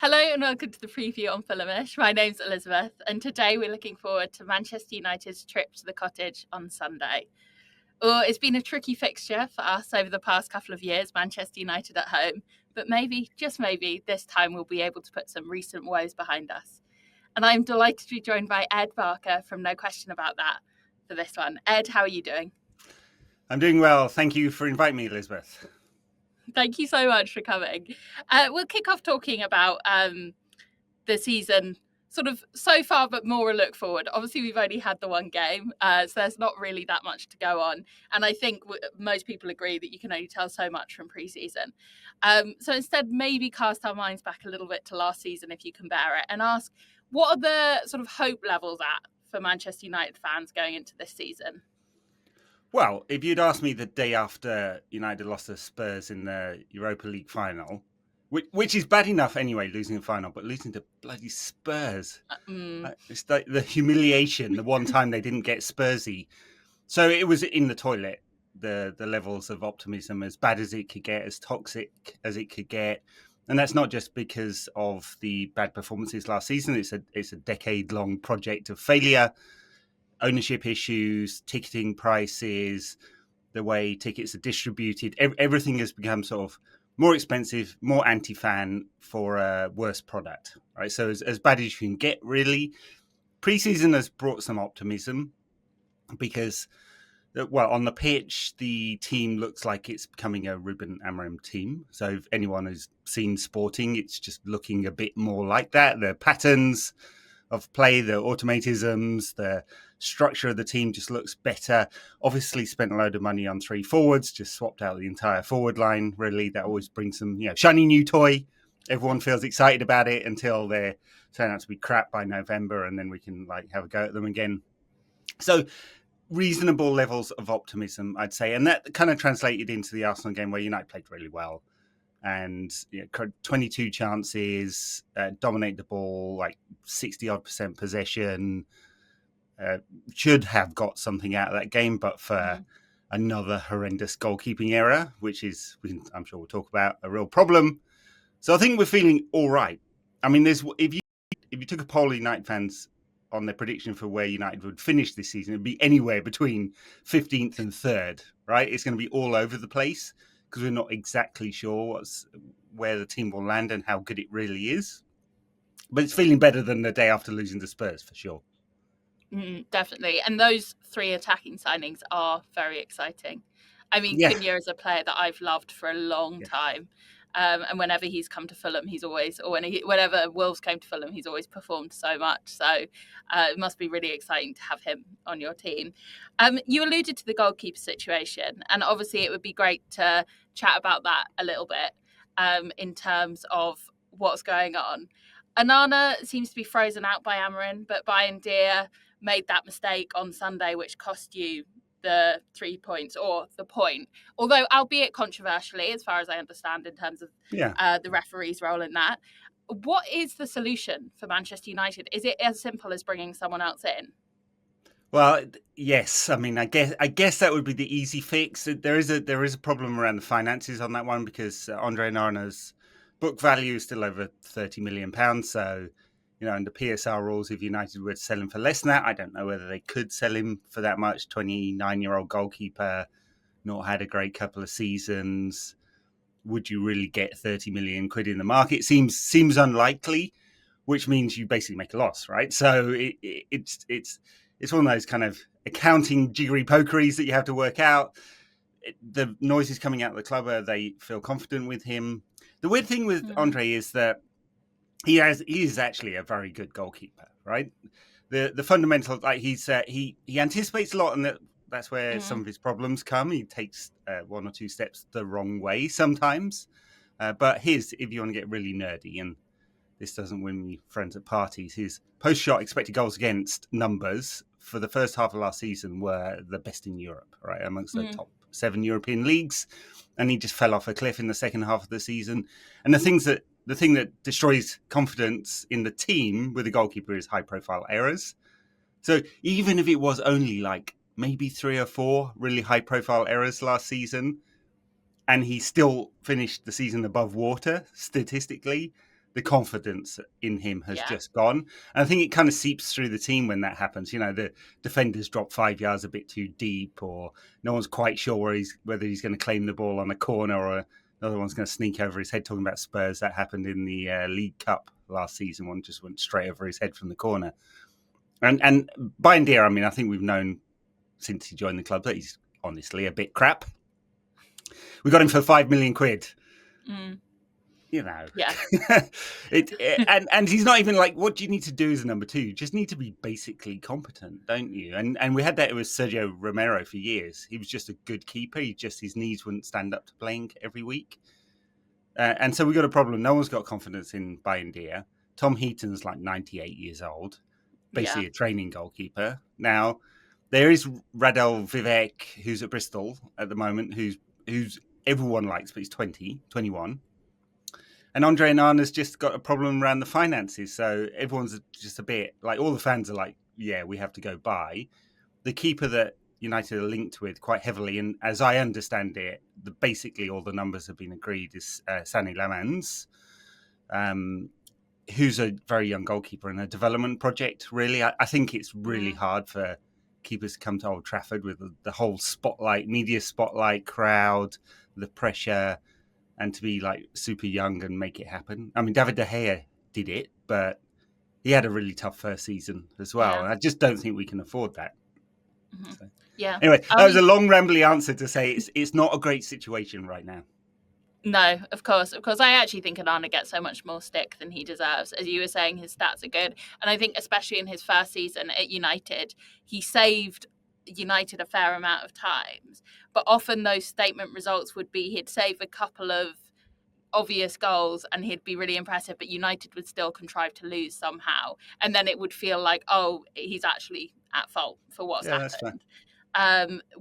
Hello and welcome to the preview on Fulhamish. My name's Elizabeth, and today we're looking forward to Manchester United's trip to the Cottage on Sunday. Oh, it's been a tricky fixture for us over the past couple of years, Manchester United at home, but maybe, just maybe, this time we'll be able to put some recent woes behind us. And I'm delighted to be joined by Ed Barker from No Question About That for this one. Ed, how are you doing? I'm doing well. Thank you for inviting me, Elizabeth. Thank you so much for coming. We'll kick off talking about the season sort of so far, but more a look forward. Obviously, we've only had the one game, so there's not really that much to go on. And I think most people agree that you can only tell so much from pre-season. So instead, maybe cast our minds back a little bit to last season, if you can bear it, and ask, what are the sort of hope levels at for Manchester United fans going into this season? Well, if you'd asked me the day after United lost to Spurs in the Europa League final, which is bad enough anyway, losing the final, but losing to bloody Spurs. It's like the humiliation, the one time they didn't get Spursy. So it was in the toilet, the levels of optimism, as bad as it could get, as toxic as it could get. And that's not just because of the bad performances last season. It's a decade-long project of failure. Ownership issues, ticketing prices, the way tickets are distributed, everything has become sort of more expensive, more anti-fan for a worse product, right? So as bad as you can get, really. Pre-season has brought some optimism because, well, on the pitch, the team looks like it's becoming a Ruben Amorim team. So if anyone who's seen Sporting, it's just looking a bit more like that. The patterns of play, the automatisms, the structure of the team just looks better. Obviously spent a load of money on three forwards, just swapped out the entire forward line. Really, that always brings some, shiny new toy. Everyone feels excited about it until they turn out to be crap by November, and then we can have a go at them again. So reasonable levels of optimism, I'd say. And that kind of translated into the Arsenal game where United played really well. And 22 chances, dominate the ball, like 60-odd% possession. Should have got something out of that game, but for another horrendous goalkeeping error, which is, I'm sure we'll talk about, a real problem. So I think we're feeling all right. I mean, if you took a poll of United fans on their prediction for where United would finish this season, it'd be anywhere between 15th and 3rd, right? It's going to be all over the place because we're not exactly sure where the team will land and how good it really is. But it's feeling better than the day after losing to Spurs, for sure. Definitely. And those three attacking signings are very exciting. I mean, Cunha is a player that I've loved for a long time. And whenever he's come to Fulham, whenever Wolves came to Fulham, he's always performed so much. So it must be really exciting to have him on your team. You alluded to the goalkeeper situation, and obviously it would be great to chat about that a little bit in terms of what's going on. Onana seems to be frozen out by Amorim, but Bayern made that mistake on Sunday, which cost you the 3 points or the point, although albeit controversially, as far as I understand, in terms of the referee's role in that. What is the solution for Manchester United? Is it as simple as bringing someone else in? Well, yes. I mean, I guess that would be the easy fix. There is a problem around the finances on that one because Andre Onana's book value is still over £30 million. So, under PSR rules, if United were to sell him for less than that, I don't know whether they could sell him for that much. 29-year-old goalkeeper, not had a great couple of seasons. Would you really get 30 million quid in the market? Seems unlikely, which means you basically make a loss, right? So it's one of those kind of accounting jiggery pokeries that you have to work out. The noises coming out of the club are they feel confident with him. The weird thing with Andre is that he is actually a very good goalkeeper, right? The fundamental, like he anticipates a lot, and that's where some of his problems come. He takes one or two steps the wrong way sometimes. But if you want to get really nerdy, and this doesn't win me friends at parties, his post-shot expected goals against numbers for the first half of last season were the best in Europe, right? Amongst the top 7 European leagues. And he just fell off a cliff in the second half of the season. And the thing that destroys confidence in the team with the goalkeeper is high-profile errors. So even if it was only like maybe 3 or 4 really high-profile errors last season, and he still finished the season above water statistically, the confidence in him has Yeah. just gone. And I think it kind of seeps through the team when that happens. The defenders drop 5 yards a bit too deep, or no one's quite sure whether he's going to claim the ball on a corner or another one's going to sneak over his head. Talking about Spurs, that happened in the League Cup last season. One just went straight over his head from the corner. And Buendia, I mean, I think we've known since he joined the club that he's honestly a bit crap. We got him for £5 million. Yeah. And he's not even like, what do you need to do as a number two? You just need to be basically competent, don't you? And we had that with Sergio Romero for years. He was just a good keeper. His knees wouldn't stand up to playing every week. And so we got a problem. No one's got confidence in Buendia. Tom Heaton's like 98 years old, basically a training goalkeeper. Now, there is Radel Vivek, who's at Bristol at the moment, who's everyone likes, but he's 21. And Andre Onana's just got a problem around the finances. So everyone's just a bit like, all the fans are like, yeah, we have to go buy. The keeper that United are linked with quite heavily, and as I understand it, basically all the numbers have been agreed, is Sani Lamans, who's a very young goalkeeper and a development project, really. I think it's really hard for keepers to come to Old Trafford with the whole media spotlight, crowd, the pressure, and to be like super young and make it happen. I mean, David De Gea did it, but he had a really tough first season as well. Yeah. And I just don't think we can afford that. So. Yeah. Anyway, that was a long, rambly answer to say it's not a great situation right now. No, of course. I actually think Onana gets so much more stick than he deserves. As you were saying, his stats are good. And I think especially in his first season at United, he saved United a fair amount of times. But often those statement results would be he'd save a couple of obvious goals and he'd be really impressive, but United would still contrive to lose somehow. And then it would feel like, oh, he's actually at fault for what's happened.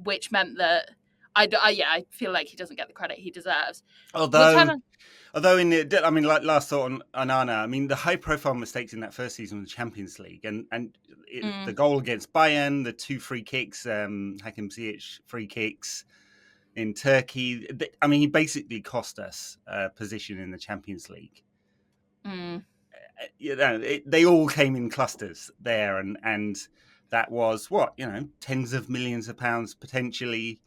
Which meant that I feel like he doesn't get the credit he deserves. Although last thought on Onana, I mean, the high-profile mistakes in that first season of the Champions League, and the goal against Bayern, the 2 free kicks, Hakim Ziyech free kicks in Turkey. I mean, he basically cost us a position in the Champions League. They all came in clusters there, and that was tens of millions of pounds potentially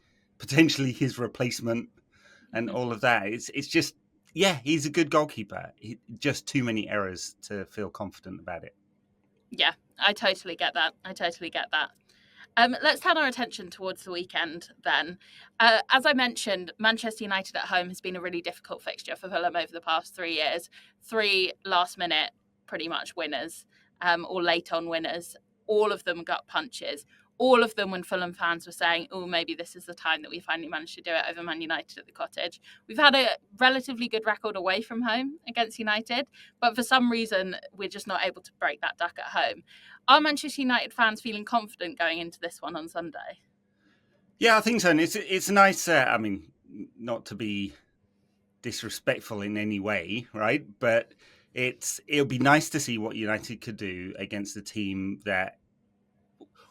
his replacement. And all of that. It's just, he's a good goalkeeper. Just too many errors to feel confident about it. Yeah, I totally get that. Let's turn our attention towards the weekend then. As I mentioned, Manchester United at home has been a really difficult fixture for Fulham over the past 3 years. 3 last-minute, pretty much winners, or late-on winners. All of them gut punches. All of them when Fulham fans were saying, oh, maybe this is the time that we finally managed to do it over Man United at the Cottage. We've had a relatively good record away from home against United, but for some reason, we're just not able to break that duck at home. Are Manchester United fans feeling confident going into this one on Sunday? Yeah, I think so. And it's nice, I mean, not to be disrespectful in any way, right? But it'll be nice to see what United could do against a team that,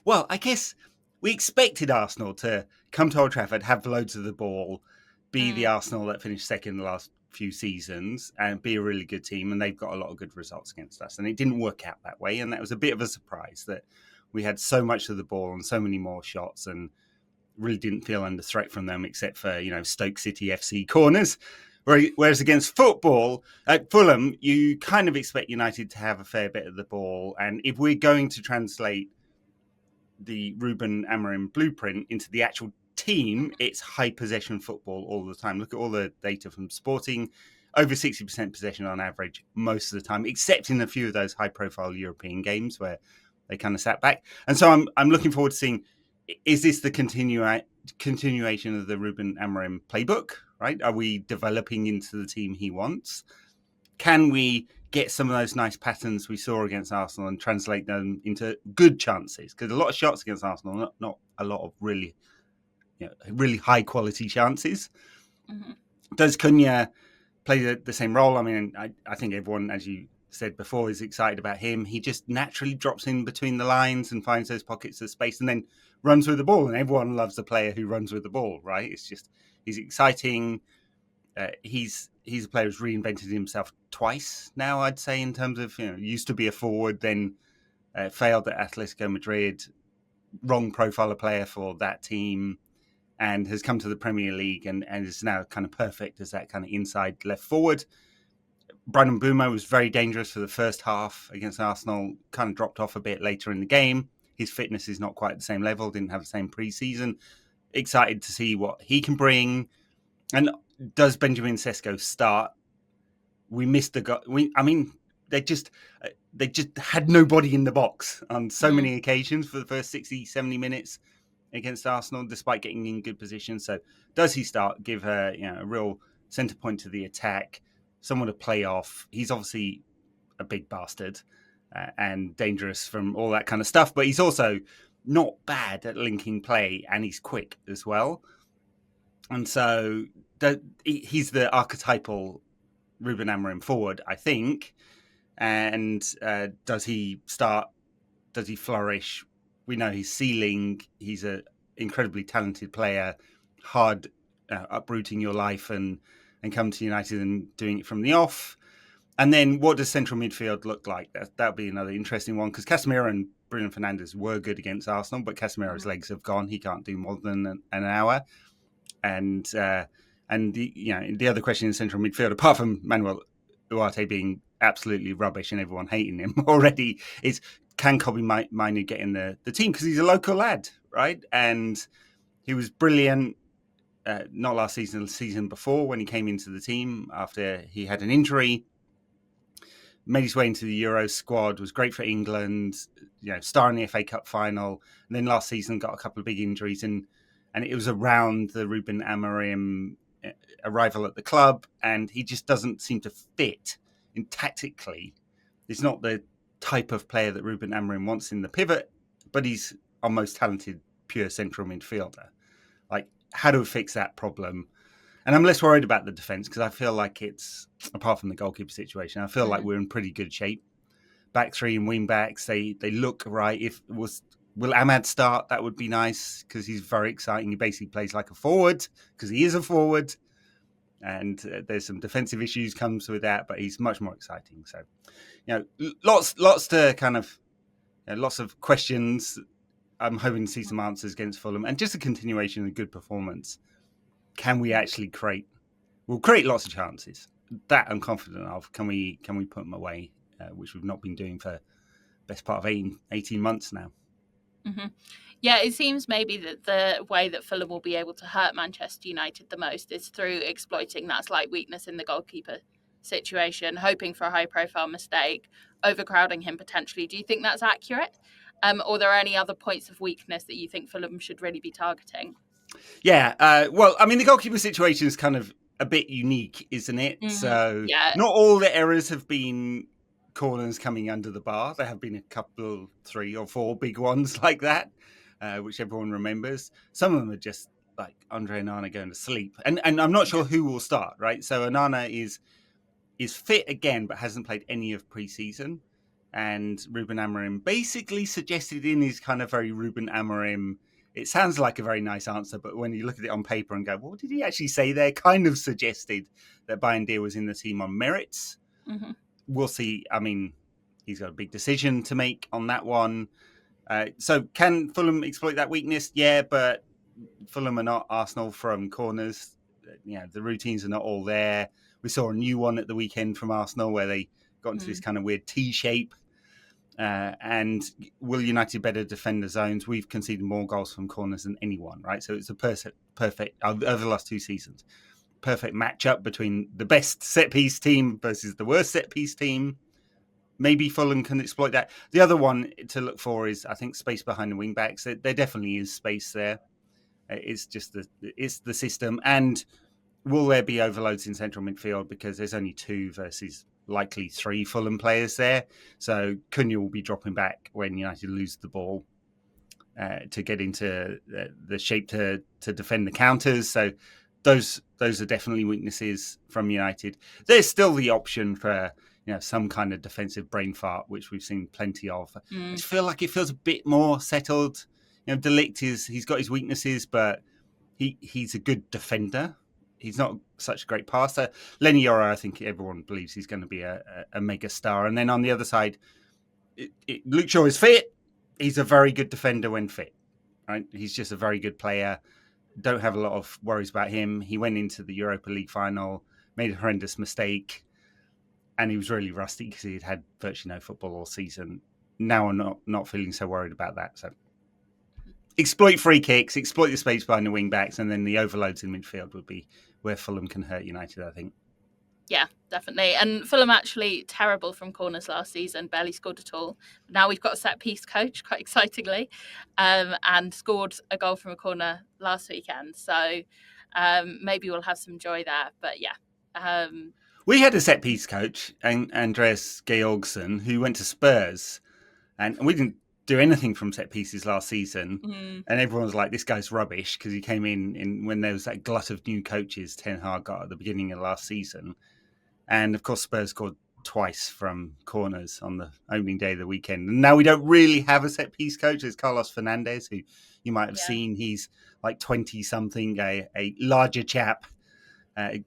well, I guess we expected Arsenal to come to Old Trafford, have loads of the ball, be the Arsenal that finished second the last few seasons, and be a really good team. And they've got a lot of good results against us. And it didn't work out that way. And that was a bit of a surprise that we had so much of the ball and so many more shots and really didn't feel under threat from them, except for, Stoke City FC corners. Whereas against football, at Fulham, you kind of expect United to have a fair bit of the ball. And if we're going to translate the Ruben Amorim blueprint into the actual team, it's high possession football all the time. Look at all the data from Sporting, over 60% possession on average most of the time, except in a few of those high profile European games where they kind of sat back. And so I'm looking forward to seeing, is this the continuation of the Ruben Amorim playbook, right? Are we developing into the team he wants? Can we get some of those nice patterns we saw against Arsenal and translate them into good chances? Because a lot of shots against Arsenal, not a lot of really high quality chances. Does Cunha play the same role? I mean, I think everyone, as you said before, is excited about him. He just naturally drops in between the lines and finds those pockets of space and then runs with the ball. And everyone loves the player who runs with the ball, right? It's just, he's exciting. He's he's a player who's reinvented himself twice now, I'd say, in terms of, used to be a forward, then failed at Atletico Madrid, wrong profile of player for that team, and has come to the Premier League and is now kind of perfect as that kind of inside left forward. Brandon Mbeumo was very dangerous for the first half against Arsenal, kind of dropped off a bit later in the game. His fitness is not quite at the same level, didn't have the same pre-season. Excited to see what he can bring. And does Benjamin Sesko start? We missed the goal. They just had nobody in the box on so many occasions for the first 60, 70 minutes against Arsenal, despite getting in good position. So does he start? Give her a real centre point to the attack, someone to play off. He's obviously a big bastard and dangerous from all that kind of stuff, but he's also not bad at linking play, and he's quick as well. And so he's the archetypal Ruben Amorim forward, I think. And does he start? Does he flourish? We know his ceiling. He's an incredibly talented player, hard uprooting your life and come to United and doing it from the off. And then what does central midfield look like? That'll be another interesting one, because Casemiro and Bruno Fernandes were good against Arsenal, but Casemiro's legs have gone. He can't do more than an hour. And the other question in central midfield, apart from Manuel Ugarte being absolutely rubbish and everyone hating him already, is can Kobbie Mainoo get in the team? Because he's a local lad, right? And he was brilliant, not last season, the season before, when he came into the team after he had an injury. Made his way into the Euro squad, was great for England, star in the FA Cup final. And then last season got a couple of big injuries, and it was around the Ruben Amorim arrival at the club, and he just doesn't seem to fit in tactically. He's not the type of player that Ruben Amorim wants in the pivot, but he's our most talented pure central midfielder. Like, how do we fix that problem? And I'm less worried about the defence, because I feel like it's, apart from the goalkeeper situation, I feel like we're in pretty good shape. Back three and wing backs, they look right. Will Ahmad start? That would be nice, because he's very exciting. He basically plays like a forward, because he is a forward. And there's some defensive issues comes with that, but he's much more exciting. So, lots to kind of, lots of questions. I'm hoping to see some answers against Fulham, and just a continuation of a good performance. Can we actually create? We'll create lots of chances. That I'm confident of. Can we put them away, which we've not been doing for the best part of 18 months now. Mm-hmm. Yeah, it seems maybe that the way that Fulham will be able to hurt Manchester United the most is through exploiting that slight weakness in the goalkeeper situation, hoping for a high-profile mistake, overcrowding him potentially. Do you think that's accurate? Or are there any other points of weakness that you think Fulham should really be targeting? Yeah, well, I mean, the goalkeeper situation is kind of a bit unique, isn't it? Mm-hmm. So not all the errors have been corners coming under the bar. There have been a couple, 3 or 4 big ones like that, which everyone remembers. Some of them are just like Andre Onana going to sleep. And I'm not sure who will start, right? So Onana is fit again, but hasn't played any of pre-season. And Ruben Amorim basically suggested in his kind of very Ruben Amorim, it sounds like a very nice answer, but when you look at it on paper and go, well, what did he actually say there? Kind of suggested that Bayindir was in the team on merits. Mm-hmm. We'll see. I mean, he's got a big decision to make on that one. So can Fulham exploit that weakness? Yeah, but Fulham are not Arsenal from corners. The routines are not all there. We saw a new one at the weekend from Arsenal where they got into this kind of weird T shape. And will United better defend the zones? We've conceded more goals from corners than anyone, right? So it's a perfect over the last 2 seasons, perfect matchup between the best set-piece team versus the worst set-piece team. Maybe Fulham can exploit that. The other one to look for is, I think, space behind the wing-backs. There definitely is space there. It's just the system. And will there be overloads in central midfield, because there's only 2 versus likely 3 Fulham players there. So Cunha will be dropping back when United lose the ball to get into the shape to defend the counters. So those are definitely weaknesses from United. There's still the option for some kind of defensive brain fart, which we've seen plenty of. I just feel like it feels a bit more settled. De Ligt he's got his weaknesses, but he's a good defender. he's not such a great passer. Lenny Yoro, I think everyone believes he's going to be a mega star. And then on the other side, Luke Shaw is fit. He's a very good defender when fit. Right? He's just a very good player. Don't have a lot of worries about him. He went into the Europa League final, made a horrendous mistake, and he was really rusty because he had virtually no football all season. Now I'm not feeling so worried about that. So exploit free kicks, exploit the space behind the wing backs, and then the overloads in midfield would be where Fulham can hurt United, I think. Yeah, definitely. And Fulham actually terrible from corners last season, barely scored at all. Now we've got a set piece coach, quite excitingly, and scored a goal from a corner last weekend. So maybe we'll have some joy there. But yeah. We had a set piece coach, Andreas Georgsson, who went to Spurs, and we didn't do anything from set pieces last season. And everyone was like, this guy's rubbish, because he came in when there was that glut of new coaches Ten Hag got at the beginning of last season. And of course, Spurs scored twice from corners on the opening day of the weekend. And now we don't really have a set piece coach. There's Carlos Fernandez, who you might have seen. He's like 20 something, a larger chap,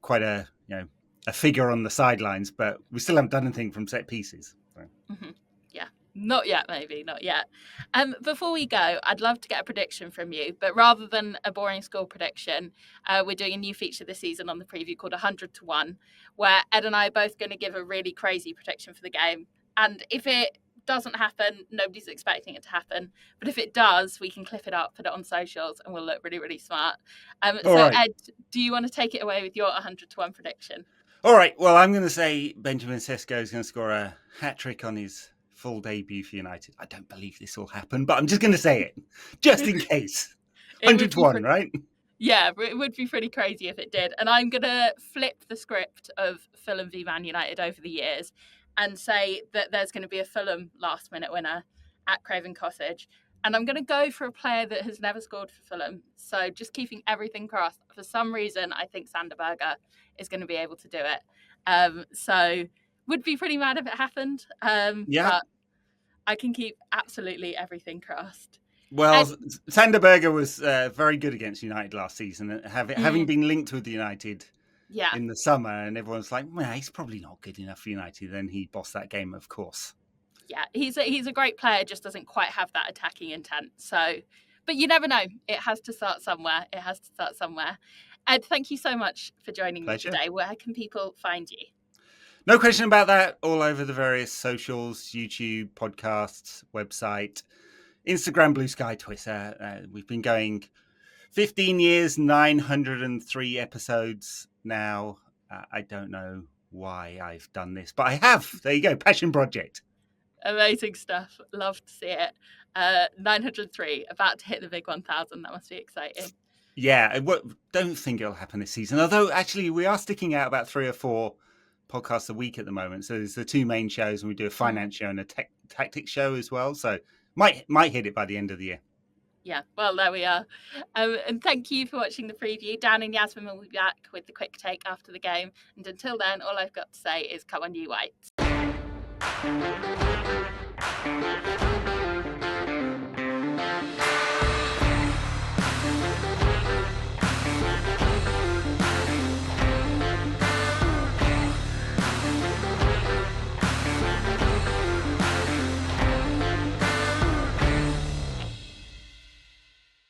quite a figure on the sidelines, but we still haven't done anything from set pieces. So. Yeah, not yet, maybe not yet. Before we go, I'd love to get a prediction from you, but rather than a boring score prediction, we're doing a new feature this season on the preview called 100 to 1, where Ed and I are both going to give a really crazy prediction for the game. And if it doesn't happen, nobody's expecting it to happen. But if it does, we can clip it up, put it on socials, and we'll look really, really smart. Right. Ed, do you want to take it away with your 100 to 1 prediction? All right. Well, I'm going to say Benjamin Sesko is going to score a hat-trick on his full debut for United. I don't believe this will happen, but I'm just going to say it, just in case. 100 to 1, right? Yeah, it would be pretty crazy if it did. And I'm going to flip the script of Fulham v Man United over the years and say that there's going to be a Fulham last-minute winner at Craven Cottage. And I'm going to go for a player that has never scored for Fulham. So just keeping everything crossed. For some reason, I think Sanderberger is going to be able to do it. So would be pretty mad if it happened. But I can keep absolutely everything crossed. Well, Sanderberger was very good against United last season, having been linked with United in the summer, and everyone's like, well, he's probably not good enough for United. Then he bossed that game, of course. Yeah, he's a great player, just doesn't quite have that attacking intent. So, but you never know. It has to start somewhere. Ed, thank you so much for joining me today. Where can people find you? No question about that. All over the various socials, YouTube, podcasts, website, Instagram, Blue Sky, Twitter. We've been going 15 years, 903 episodes now. I don't know why I've done this, but I have. There you go. Passion project. Amazing stuff. Love to see it. 903, about to hit the big 1,000. That must be exciting. Yeah, I don't think it'll happen this season. Although, actually, we are sticking out about 3 or 4 podcasts a week at the moment. So there's the 2 main shows, and we do a finance show and a tactics show as well. So might hit it by the end of the year. Yeah, well, there we are. And thank you for watching the preview. Dan and Yasmin will be back with the quick take after the game. And until then, all I've got to say is come on, you Whites.